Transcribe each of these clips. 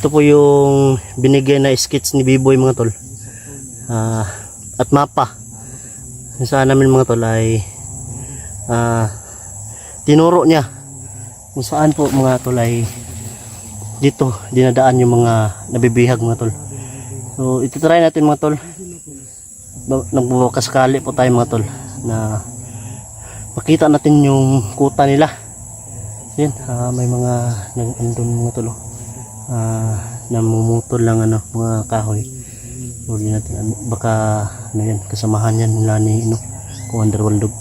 Ito po yung binigay na sketch ni B-Boy mga tol. At mapa. Saan namin mga tol ay tinuro niya kung saan po mga tol ay dito dinadaan yung mga nabibihag mga tol. So ito try natin mga tol. Nagbubukas-kali po tayo mga tol na makita natin yung kuta nila. Yan, may mga nandun mga tol namumutol lang mga kahoy. Uli natin baka yan kasamahan yan nila ni Commander Waldog.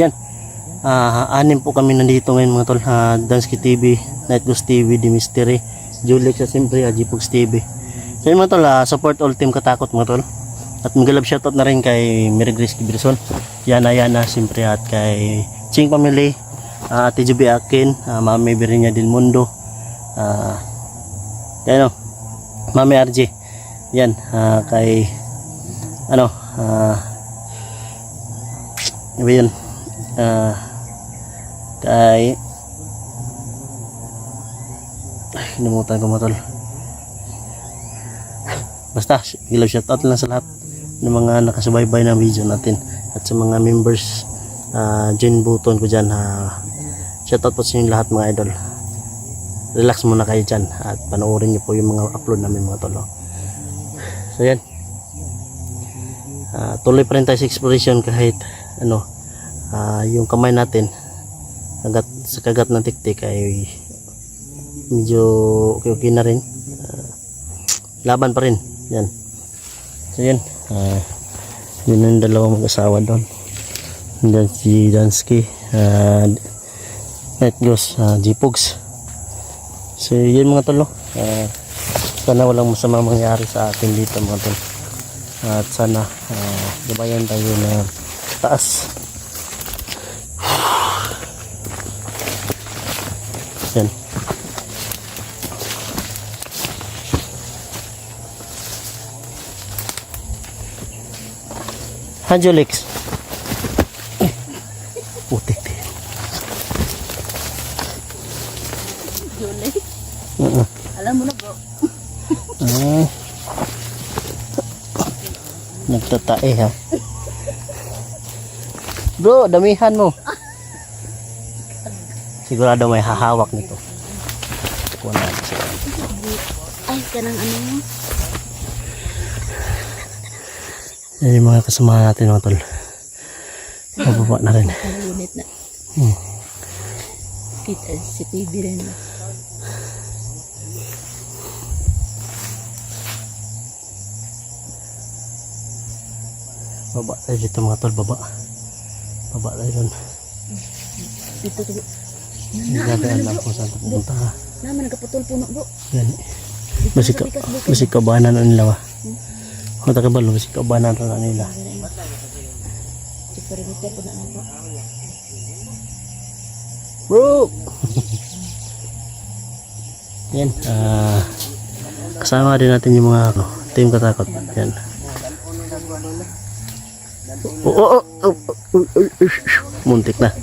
Yan, anim po kami nandito ngayon mga tol. Dansky TV, Night Ghost TV, The Mystery, Julex at siyempre Gpogs TV. So yun mga tol, support all team Katakot mga tol. At magalab shoutout na rin kay Mary Grace Giberson, Yana siyempre, at kay Ching Family, Ate Juby Akin, Mami Berinya Del Mundo, yan Mami RJ, yan, kay yun, kay namutan ko mga tol. Basta gilaw shoutout lang sa lahat ng mga nakasubaybay ng video natin at sa mga members, join button ko dyan, shoutout po sa inyo lahat mga idol. Relax muna kayo dyan at panoorin nyo po yung mga upload namin mga tol. So yan, tuloy pa rin tayo sa exploration kahit yung kamay natin sa kagat ng tiktik ay medyo okay na rin, laban pa rin yan. So yan, yun yung dalawang mag-asawa doon, dan si Dansky, Night Ghost, Gpogs. So yun mga tol, sana walang masama mangyari sa atin dito mga tol, at sana gabayan tayo na taas. Yan. Julix. Putik din. Julix? Alam mo na bro. Nagtatae ha. Bro, damihan mo. Sigurado may hahawak nito. Ay, kanang mo. Yan yung mga kasama natin mga tol. Mababa na rin. Unit na. Kita si TV rin. Baba tayo dito mga tol, baba. Baba tayo doon. Dito to. Nagdadaan lang kung saan pupunta ha. Naman nagkaputol puno bro. Yan. Basi kabanan na nila ba? Kung takabalo, basi kabanan na nila. Perimeter po na po. Bro! Yan. Kasama din natin yung mga team Katakot. Yan. Muntik na.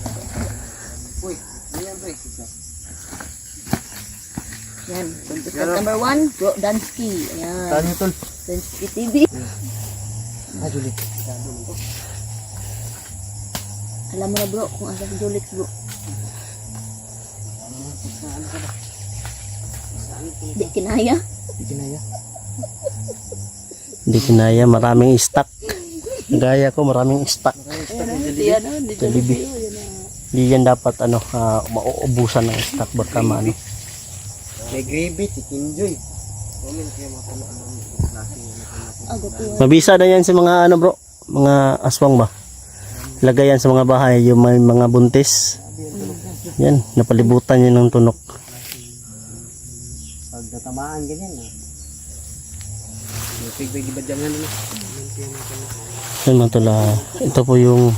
Yan. Contestant number 1, Bro Dansky. Ayan. Dansky TV. Julik. Alam mo na bro kung asa si Julix bro. Di kinaya. Hindi kinaya, maraming stock. Gaya ko, maraming stock. Hindi yan dapat mauubusan ng stock, baka maano. May gravy, chicken joy. Mabisa na yan sa mga bro, mga aswang ba? Lagay yan sa mga bahay, yung may mga buntis. Yan, napalibutan yan ng tunok. Pag natamaan ganyan Pig-pig ba dyan yan? Yan mga tula, ito po yung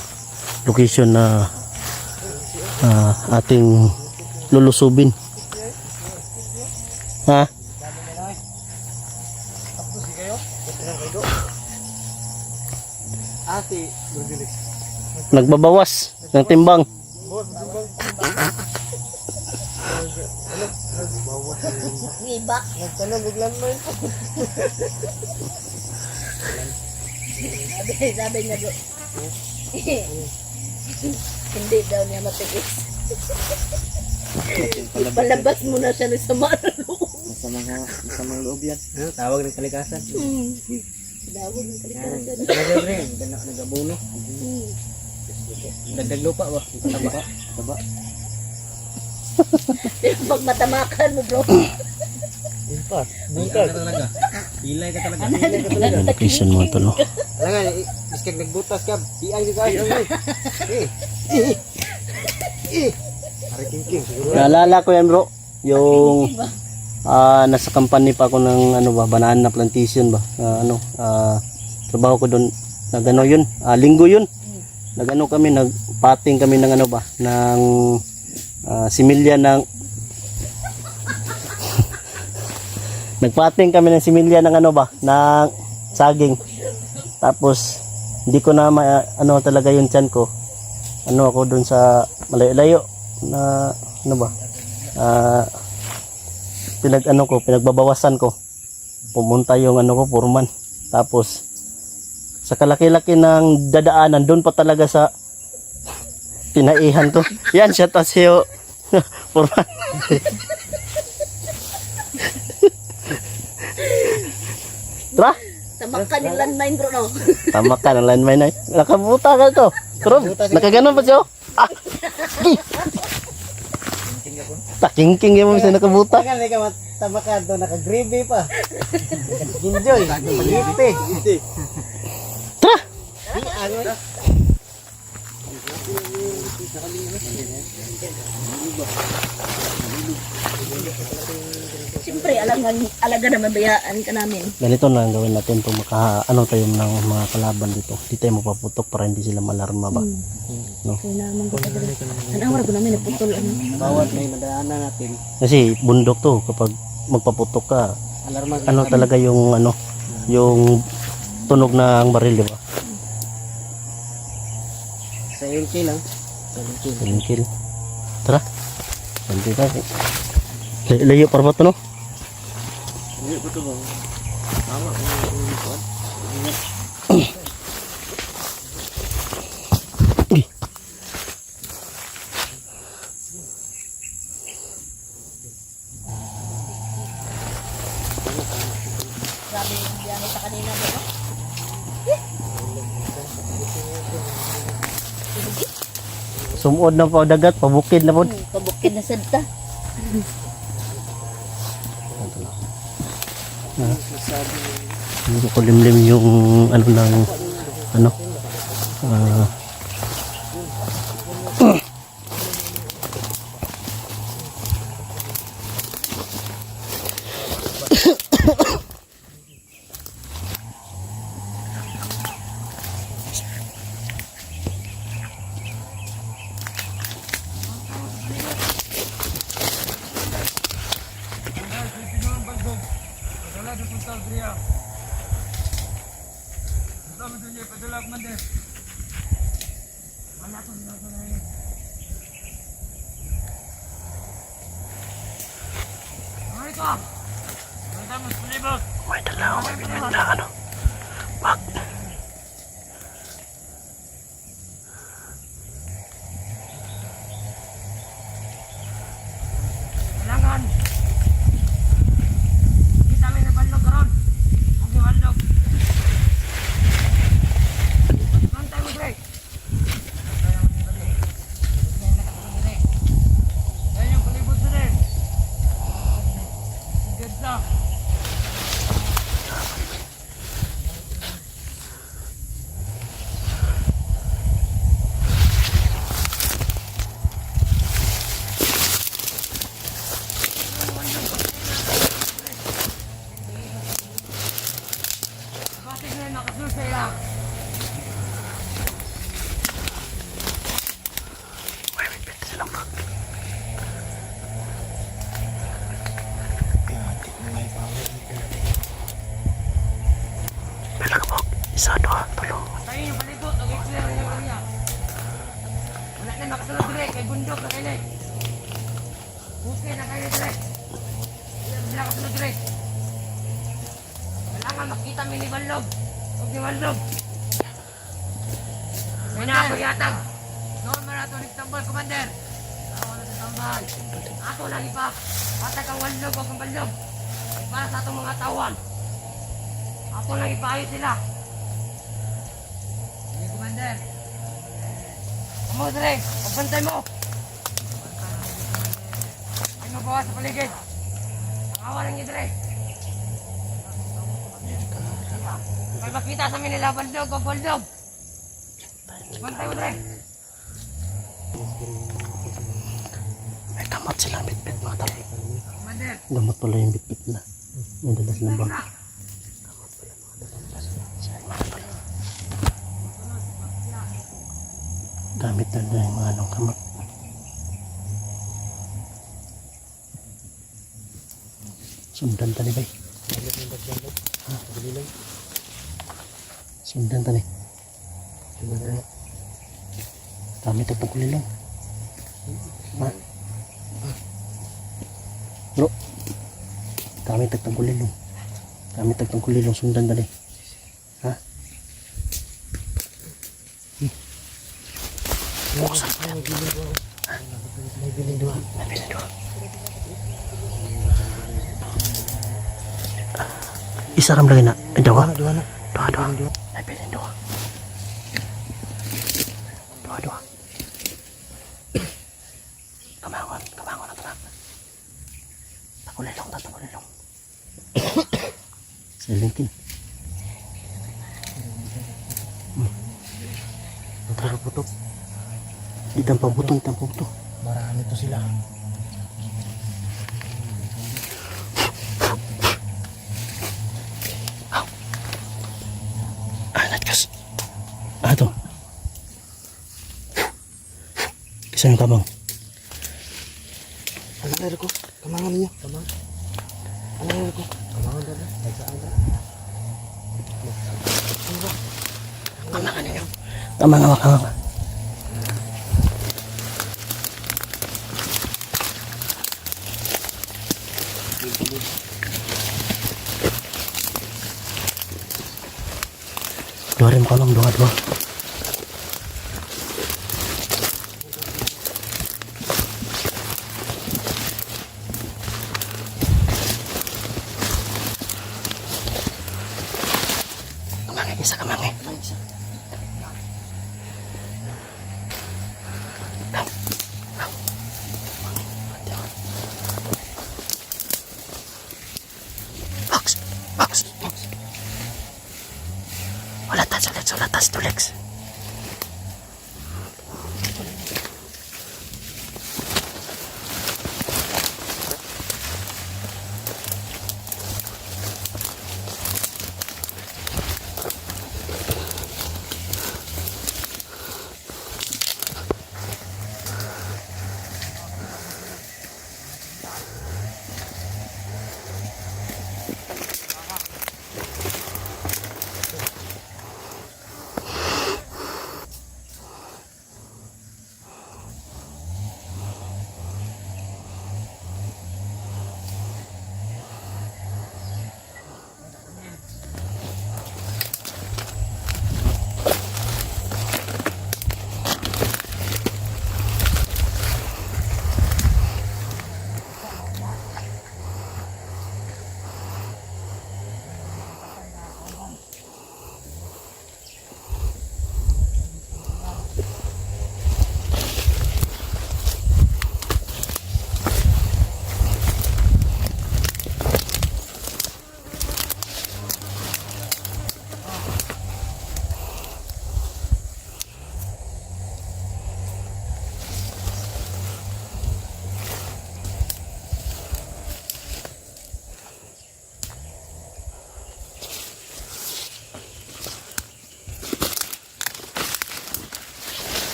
location na ating lulusubin. Ha? Nagbabawas ng timbang. Iba. Nagtanong biglang mo yun. Sabi niya bro. Hindi daw niya matiis. Ipalabas mo na siya sa loob. Masamang loob yan. Tawag ng kalikasan. Dawag ng kalikasan. Nagabre, nagabuno. Dagdag lupa ba? Taba. Pero pag matamakan mo bro. Bukas ka talaga. Pilay ka talaga. Location mga tol. No? Alam nga, iskag nagbutas ka. Iyan ka kayo. Ari king siguro. Naalala ko yan bro. Yung nasa company pa ako ng ano ba, banana plantation ba. Trabaho ko doon. Nagano yun. Linggo yun. Nagano kami, nagpating kami ng ano ba, ng similya ng nagpating kami ng similya ng ano ba, ng saging. Tapos hindi ko na ano talaga yung tiyan ko. Ano ako doon sa malayo-layo na ano ba? Pinagbabawasan ko. Pumunta yung ano ko, foreman. Tapos sa kalaki-laki ng dadaanan doon pa talaga sa pinaihan ko. Yan, shout out sa'yo. Foreman. Tara. Tamak ka ng landmine bro no. Tama ka ng landmine na. Nakabuta ka to. Pero nakaganon pa siya. Taking-king yung mga nakabuta. Tagal ka matamakan doon, naka-gravy pa. Enjoy. Pagite. Tara. Siyempre alaga naman bayaan ka namin. Ganito na ang gawin natin kung ano tayo ng mga kalaban dito. Di tayo mapaputok para hindi sila malarma ba. No? Kaya naman ko talaga. Ang awar ko namin naputol ano. Bawat may nadaanan natin. Kasi bundok to kapag magpaputok ka, Alarma ano talaga yung ano, yung tunog ng baril, di ba? sa LK lang. 7 kill. Tara. Nanti tayo. Layo para ba ito, no? Hindi po ito ba? Tama. Grabe yung biyahe sa kanina bro. Sumod na pa dagat, pabukid na po. Pabukid na sadta. Hindi ko limlim yung ano ng ano. May dala ako, may binigla ano. Bak. Kailangan. Kita may nabandog karon. Ang giwandog. Mantay mo break. Yan yung palibot na rin. Good na. Bakit na nakasusay lang? May bibit silang bak. Pila ka bak? Isa, dua, tulong. Tayo yung palibot. Ang i-clear niya kanya. Wala na nakasunod direct. Kay bundok na kayo. Okay na kayo dire. Hindi ako sunod dire. Kailangan makita mo ni Walog. Huwag ni Walog. May nakapag-yatag. Noon marato ni Tambal, Commander. Ako na si Tambal. Ato lang ipa. Patag ang Walog o ang Balog. Para sa atong mga tawan. Ato lang ipaayos sila. Sige, Commander. Kamu dire, pagbantay mo. Ay mabawa sa paligid. Nangawa lang niyo dire. May makita sa nila Baldog o Baldog. Bantay mo dire. May kamot silang bitbit mga tol. Commander. Gamot pala yung bitbit na. May dalas ng bag. Gamit na na yung mga anong kamot. Sundan tani bay. Sundan tani. Gamit ang pagkulilong. Ha? Bro. Gamit ang pagkulilong. Gamit ang pagkulilong sundan tani. Ha? Buksan mo yan. May binindua. May binindua. Isa ram lagi na. Dua. Dua. May binindua. Dua. Kamangon na tanap. Takulilong. Silingkin. Putok. Di tanpa butong. Marami to sila. Natkas. Ito. Kisah yung tabang. Anak air ko. Kamangan niya. Anak air ko. Kamangan dala. Kamangan ninyo. Kamangan. Dua rim kolong, dua. Kamangin. Box. Wala tas Tulex.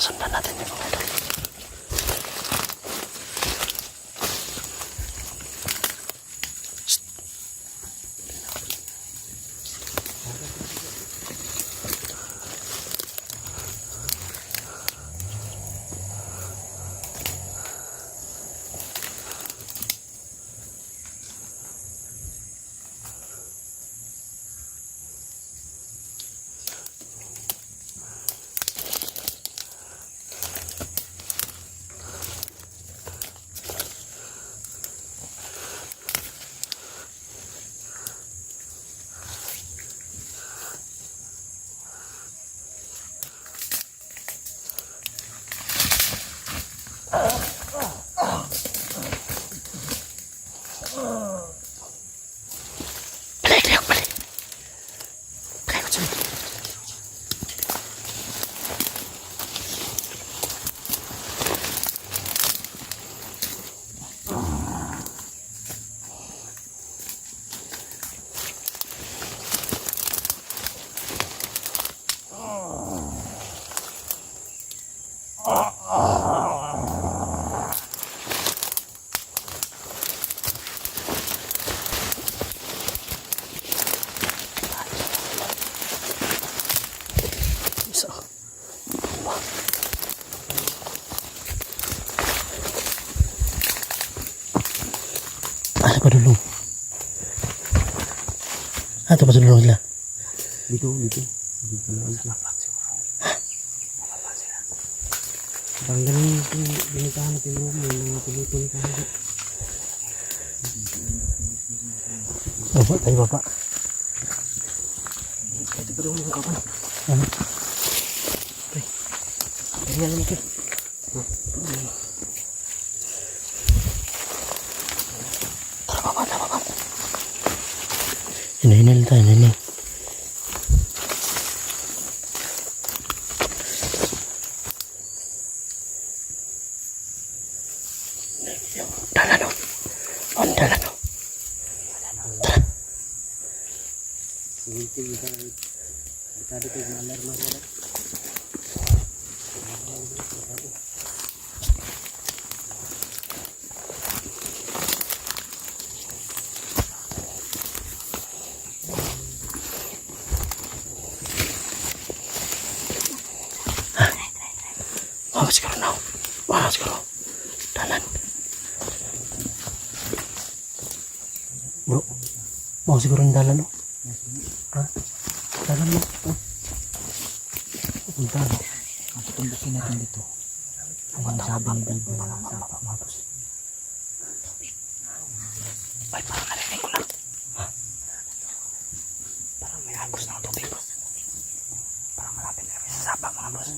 Sundan natin yung mga idol. Ano pa dulong? Ano pa dulong sila? Dito. Dito na sila. Parang ganun yung binitahan natin mo. May mga pulutan ka. Baba tayo baba. Ito pa daw yung kapan. Ano? Kaya naman ito. Tara baba. Hinahinal tayo, hinahinal. Dalan o. Dalan o. Tara. Sige, kita dito yung alarma. Wala siguro. Dalan. Bro. Mau siguro yung dalan o. Ha? Dalan mo. Punta no. Tumbukin natin dito. Ang sabi ni Bibo na sapa mapos. Ay, parang narinig ko lang. Ha? Parang may agos ng tubig. Parang malapit na kami sa sapa mga boss.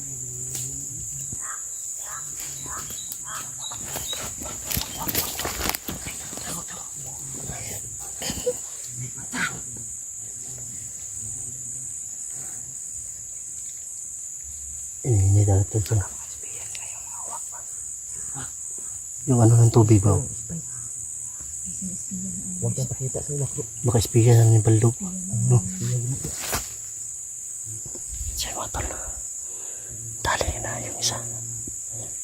Ini dito siya. Yung ano ng tubig ba? Huwag kang pakita sa ila. Baka espiya na ni Baldog. Ano? Siya mga tol. Dali na yung isa.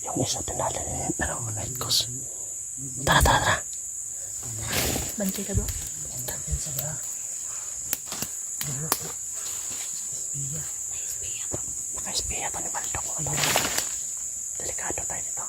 Yung isa tinali na yun. Ano, night coast. Tara. Bancay ka ba? Baka espiya to ni Baldog. Ano? Delikado tayo dito.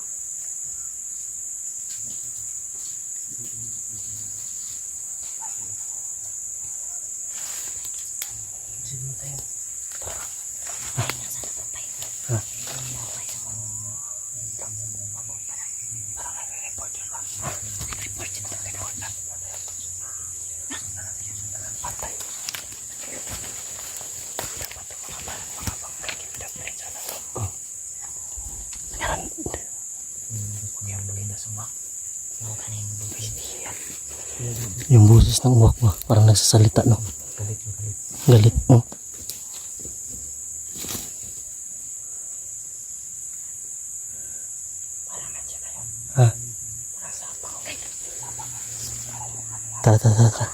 Yung boses ng uwak mo, parang nagsasalita, no? Galit, no? Ha? Tara.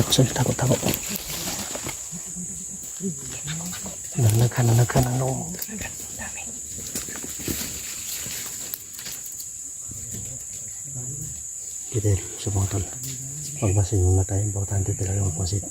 Sorry, takot. Nanaghan ano. Kita sa mga tol. Magmasin muna tayo. Importante talaga magmasin.